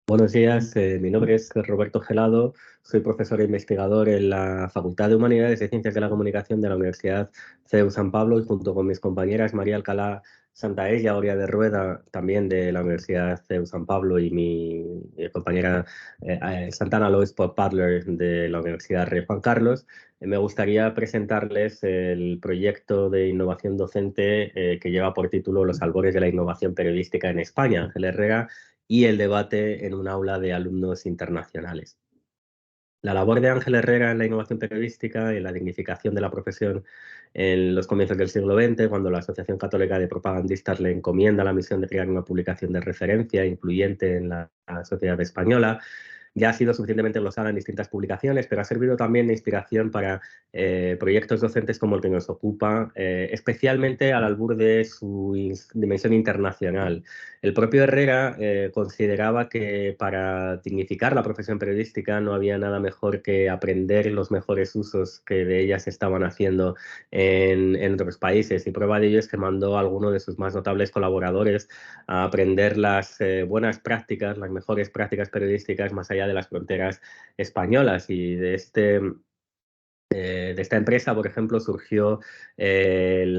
Buenos días, mi nombre es Roberto Gelado, soy profesor e investigador en la Facultad de Humanidades y Ciencias de la Comunicación de la Universidad CEU San Pablo y junto con mis compañeras María Alcalá Santaella y Aurea de Rueda, también de la Universidad CEU San Pablo, y mi compañera Santana Lois Padler de la Universidad Rey Juan Carlos, me gustaría presentarles el proyecto de innovación docente que lleva por título Los albores de la innovación periodística en España, Ángel Herrera, y el debate en un aula de alumnos internacionales. La labor de Ángel Herrera en la innovación periodística y en la dignificación de la profesión en los comienzos del siglo XX, cuando la Asociación Católica de Propagandistas le encomienda la misión de crear una publicación de referencia incluyente en la sociedad española, ya ha sido suficientemente glosada en distintas publicaciones, pero ha servido también de inspiración para proyectos docentes como el que nos ocupa, especialmente al albur de su dimensión internacional. El propio Herrera consideraba que para dignificar la profesión periodística no había nada mejor que aprender los mejores usos que de ellas estaban haciendo en otros países, y prueba de ello es que mandó a alguno de sus más notables colaboradores a aprender las buenas prácticas, las mejores prácticas periodísticas más allá de las fronteras españolas. Y de esta empresa, por ejemplo, surgió el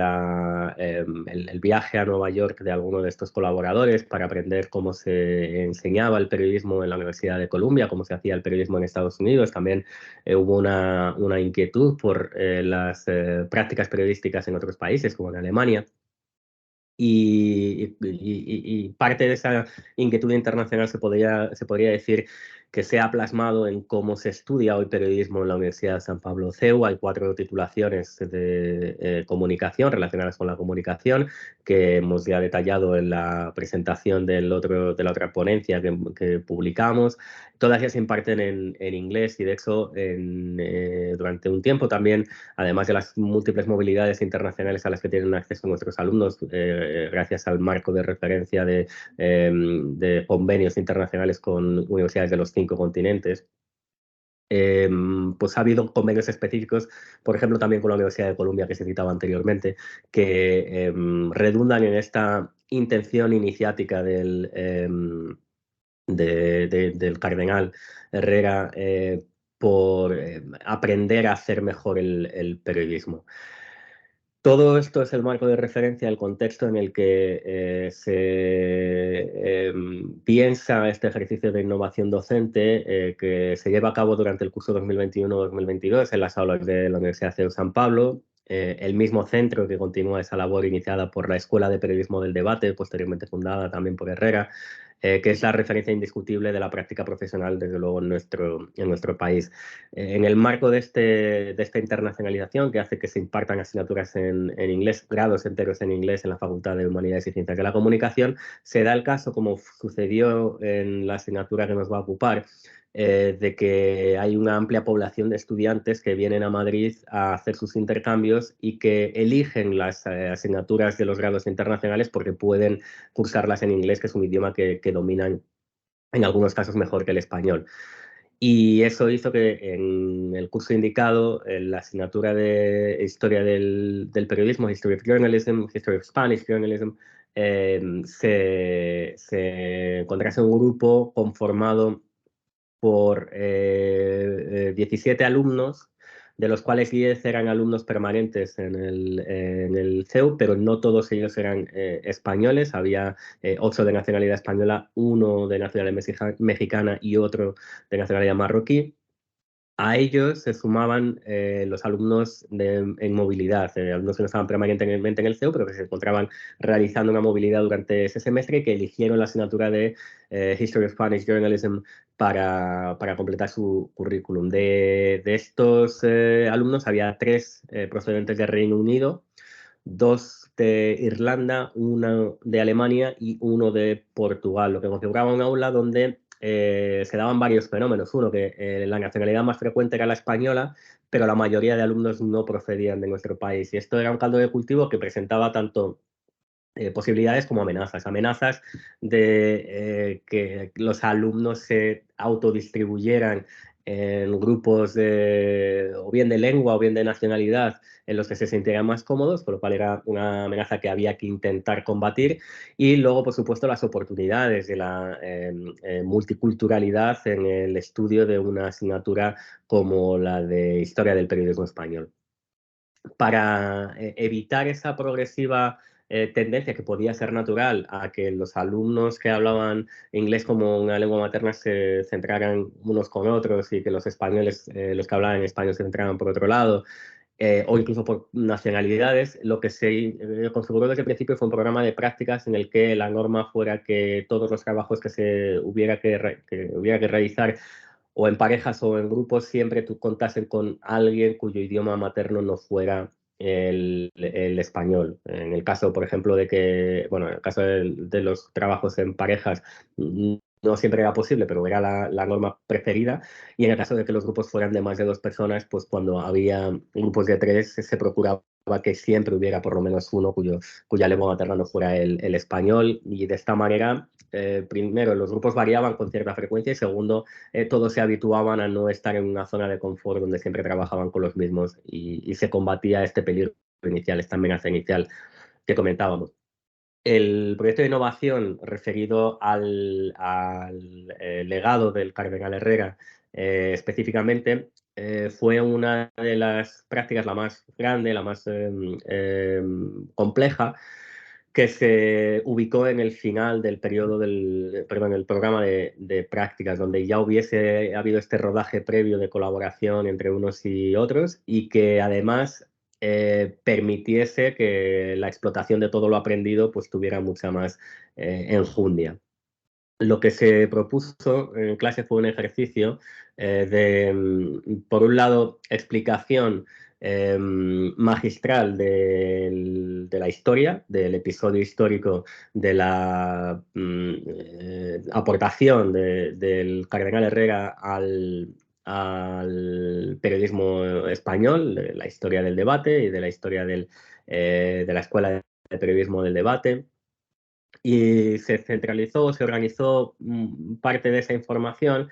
viaje a Nueva York de alguno de estos colaboradores para aprender cómo se enseñaba el periodismo en la Universidad de Columbia, cómo se hacía el periodismo en Estados Unidos. También hubo una inquietud por las prácticas periodísticas en otros países, como en Alemania. Y parte de esa inquietud internacional se podría decir que se ha plasmado en cómo se estudia hoy periodismo en la Universidad de San Pablo CEU. Hay 4 titulaciones de comunicación relacionadas con la comunicación que hemos ya detallado en la presentación de la otra ponencia que publicamos. Todas ellas se imparten en inglés y, de hecho, durante un tiempo también, además de las múltiples movilidades internacionales a las que tienen acceso nuestros alumnos, gracias al marco de referencia de convenios internacionales con universidades de los 5 continentes, pues ha habido convenios específicos, por ejemplo, también con la Universidad de Columbia, que se citaba anteriormente, que redundan en esta intención iniciática del cardenal Herrera por aprender a hacer mejor el periodismo. Todo esto es el marco de referencia, el contexto en el que se piensa este ejercicio de innovación docente que se lleva a cabo durante el curso 2021-2022 en las aulas de la Universidad CEU San Pablo, el mismo centro que continúa esa labor iniciada por la Escuela de Periodismo del Debate, posteriormente fundada también por Herrera, que es la referencia indiscutible de la práctica profesional, desde luego, en nuestro país. En el marco de esta internacionalización, que hace que se impartan asignaturas en inglés, grados enteros en inglés en la Facultad de Humanidades y Ciencias de la Comunicación, se da el caso, como sucedió en la asignatura que nos va a ocupar, de que hay una amplia población de estudiantes que vienen a Madrid a hacer sus intercambios y que eligen las asignaturas de los grados internacionales porque pueden cursarlas en inglés, que es un idioma que dominan en algunos casos mejor que el español. Y eso hizo que en el curso indicado, en la asignatura de Historia del Periodismo, History of Journalism, History of Spanish Journalism, se encontrase un grupo conformado por 17 alumnos, de los cuales 10 eran alumnos permanentes en el CEU, pero no todos ellos eran españoles. Había 8 de nacionalidad española, 1 de nacionalidad mexicana y otro de nacionalidad marroquí. A ellos se sumaban los alumnos en movilidad, alumnos que no estaban permanentemente en el CEU, pero que se encontraban realizando una movilidad durante ese semestre y que eligieron la asignatura de History of Spanish Journalism para completar su currículum. De estos alumnos había 3 procedentes del Reino Unido, 2 de Irlanda, 1 de Alemania y 1 de Portugal, lo que configuraba un aula donde se daban varios fenómenos. Uno, que la nacionalidad más frecuente era la española, pero la mayoría de alumnos no procedían de nuestro país. Y esto era un caldo de cultivo que presentaba tanto posibilidades como amenazas. Amenazas de que los alumnos se autodistribuyeran en grupos o bien de lengua o bien de nacionalidad en los que se sintieran más cómodos, por lo cual era una amenaza que había que intentar combatir. Y luego, por supuesto, las oportunidades de la multiculturalidad en el estudio de una asignatura como la de Historia del Periodismo Español. Para evitar esa progresiva tendencia que podía ser natural a que los alumnos que hablaban inglés como una lengua materna se centraran unos con otros y que los españoles, los que hablaban español, se centraran por otro lado, o incluso por nacionalidades, lo que se configuró desde el principio fue un programa de prácticas en el que la norma fuera que todos los trabajos que se hubiera que realizar o en parejas o en grupos, siempre tú contasen con alguien cuyo idioma materno no fuera el español. En el caso, por ejemplo, de que, bueno, en el caso de los trabajos en parejas, no siempre era posible, pero era la norma preferida. Y en el caso de que los grupos fueran de más de 2 personas, pues cuando había grupos de 3, se procuraba que siempre hubiera por lo menos uno cuya lengua materna no fuera el español. Y de esta manera, primero, los grupos variaban con cierta frecuencia y segundo, todos se habituaban a no estar en una zona de confort donde siempre trabajaban con los mismos y se combatía este peligro inicial, esta amenaza inicial que comentábamos. El proyecto de innovación referido al legado del cardenal Herrera específicamente fue una de las prácticas, la más grande, la más compleja, que se ubicó en el final del periodo perdón, el programa de prácticas, donde ya hubiese habido este rodaje previo de colaboración entre unos y otros y que además permitiese que la explotación de todo lo aprendido pues tuviera mucha más enjundia. Lo que se propuso en clase fue un ejercicio por un lado, explicación magistral de la historia, del episodio histórico, de la aportación del cardenal Herrera al periodismo español, de la historia del debate y de la historia de la escuela de periodismo del debate, y se centralizó, se organizó parte de esa información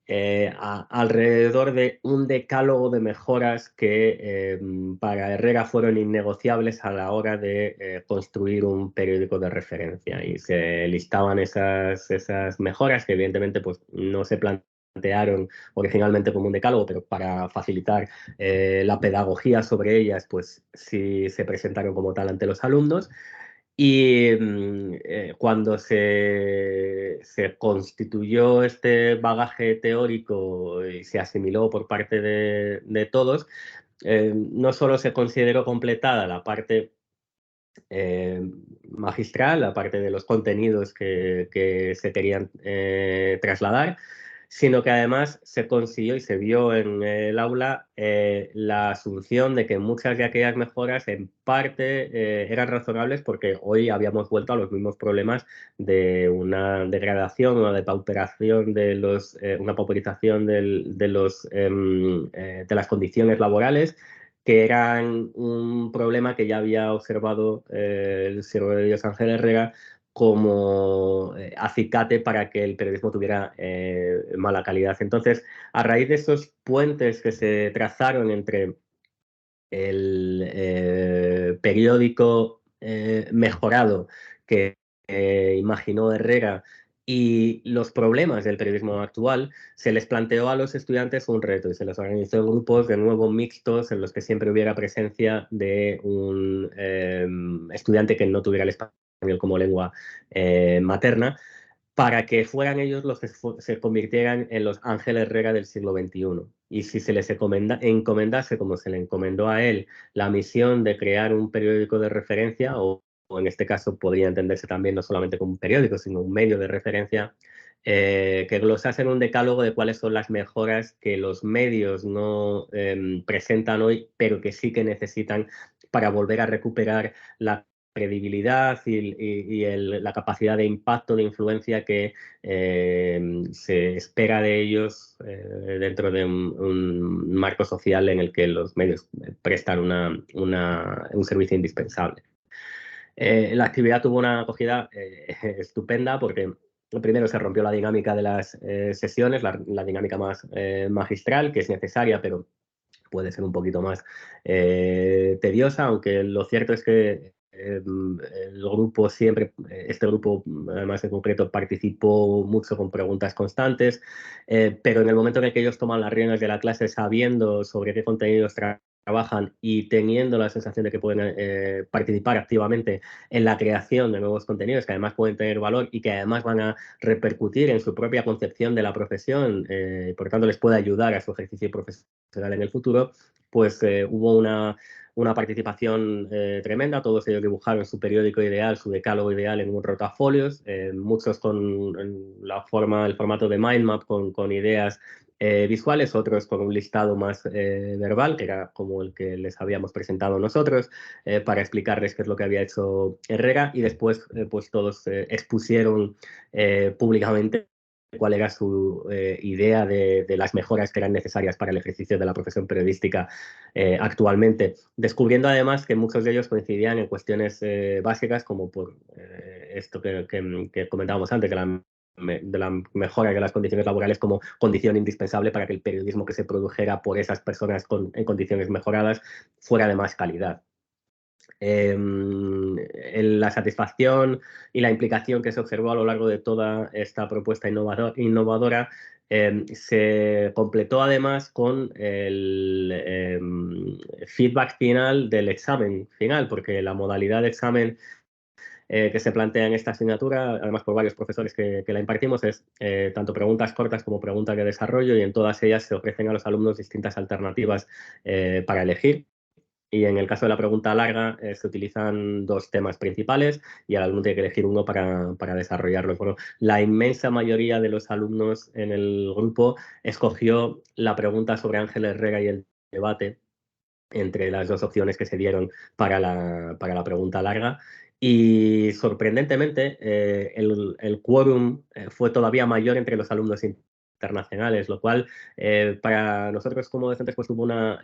alrededor de un decálogo de mejoras que para Herrera fueron innegociables a la hora de construir un periódico de referencia. Y se listaban esas mejoras que evidentemente pues, no se plantearon originalmente como un decálogo, pero para facilitar la pedagogía sobre ellas, pues sí se presentaron como tal ante los alumnos. Y cuando se constituyó este bagaje teórico y se asimiló por parte de todos, no solo se consideró completada la parte magistral, la parte de los contenidos que se querían trasladar, sino que además se consiguió y se vio en el aula la asunción de que muchas de aquellas mejoras en parte eran razonables porque hoy habíamos vuelto a los mismos problemas de una degradación, una depauperación una pauperización de las condiciones laborales, que eran un problema que ya había observado el siervo de Dios Ángel Herrera como acicate para que el periodismo tuviera mala calidad. Entonces, a raíz de esos puentes que se trazaron entre el periódico mejorado que imaginó Herrera y los problemas del periodismo actual, se les planteó a los estudiantes un reto y se les organizó en grupos de nuevo mixtos en los que siempre hubiera presencia de un estudiante que no tuviera el español como lengua materna, para que fueran ellos los que se convirtieran en los Ángel Herrera del siglo XXI. Y si se les encomendase, como se le encomendó a él, la misión de crear un periódico de referencia, o en este caso podría entenderse también no solamente como un periódico, sino un medio de referencia, que glosasen un decálogo de cuáles son las mejoras que los medios no presentan hoy, pero que sí que necesitan para volver a recuperar la credibilidad y la capacidad de impacto, de influencia que se espera de ellos dentro de un marco social en el que los medios prestan un servicio indispensable. La actividad tuvo una acogida estupenda porque primero se rompió la dinámica de las sesiones, la dinámica más magistral, que es necesaria, pero puede ser un poquito más tediosa, aunque lo cierto es que el grupo siempre, este grupo además en concreto, participó mucho con preguntas constantes, pero en el momento en el que ellos toman las riendas de la clase sabiendo sobre qué contenidos trabajan y teniendo la sensación de que pueden participar activamente en la creación de nuevos contenidos que además pueden tener valor y que además van a repercutir en su propia concepción de la profesión, por tanto les puede ayudar a su ejercicio profesional en el futuro, pues hubo una participación tremenda. Todos ellos dibujaron su periódico ideal, su decálogo ideal en un rotafolios, muchos con el formato de mind map con ideas visuales, otros con un listado más verbal, que era como el que les habíamos presentado nosotros, para explicarles qué es lo que había hecho Herrera, y después pues todos expusieron públicamente cuál era su idea de las mejoras que eran necesarias para el ejercicio de la profesión periodística actualmente, descubriendo además que muchos de ellos coincidían en cuestiones básicas como por esto que comentábamos antes, de la mejora de las condiciones laborales como condición indispensable para que el periodismo que se produjera por esas personas en condiciones mejoradas fuera de más calidad. La satisfacción y la implicación que se observó a lo largo de toda esta propuesta innovadora se completó además con el feedback final del examen final, porque la modalidad de examen que se plantea en esta asignatura, además por varios profesores que la impartimos, es tanto preguntas cortas como preguntas de desarrollo, y en todas ellas se ofrecen a los alumnos distintas alternativas para elegir. Y en el caso de la pregunta larga, se utilizan dos temas principales y el alumno tiene que elegir uno para desarrollarlo. Bueno, la inmensa mayoría de los alumnos en el grupo escogió la pregunta sobre Ángel Herrera y el debate entre las dos opciones que se dieron para la pregunta larga. Y sorprendentemente, el quórum fue todavía mayor entre los alumnos internacionales, lo cual para nosotros como docentes pues tuvo una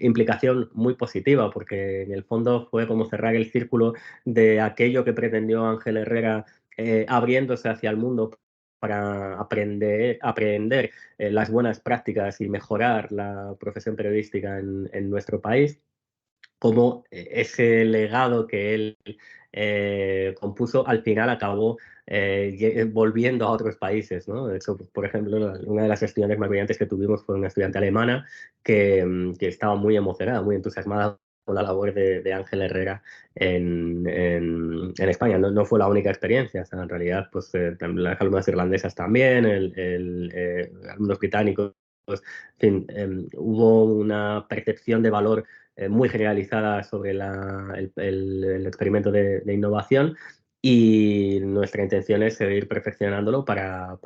implicación muy positiva, porque en el fondo fue como cerrar el círculo de aquello que pretendió Ángel Herrera abriéndose hacia el mundo para aprender las buenas prácticas y mejorar la profesión periodística en nuestro país, como ese legado que él compuso al final acabó volviendo a otros países, ¿no? De hecho, por ejemplo, una de las estudiantes más brillantes que tuvimos fue una estudiante alemana que estaba muy emocionada, muy entusiasmada con la labor de Ángel Herrera en España. No fue la única experiencia, o sea, en realidad, pues las alumnas irlandesas también, alumnos británicos, en fin, hubo una percepción de valor muy generalizada sobre el experimento de innovación, y nuestra intención es seguir perfeccionándolo para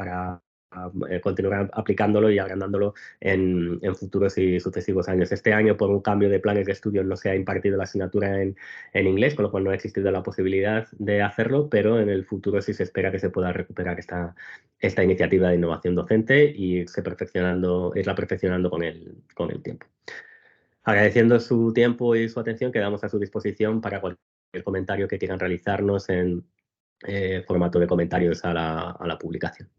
continuar aplicándolo y agrandándolo en futuros y sucesivos años. Este año, por un cambio de planes de estudio, no se ha impartido la asignatura en inglés, con lo cual no ha existido la posibilidad de hacerlo, pero en el futuro sí se espera que se pueda recuperar esta iniciativa de innovación docente y irla perfeccionando con el tiempo. Agradeciendo su tiempo y su atención, quedamos a su disposición para cualquier comentario que quieran realizarnos en formato de comentarios a la publicación.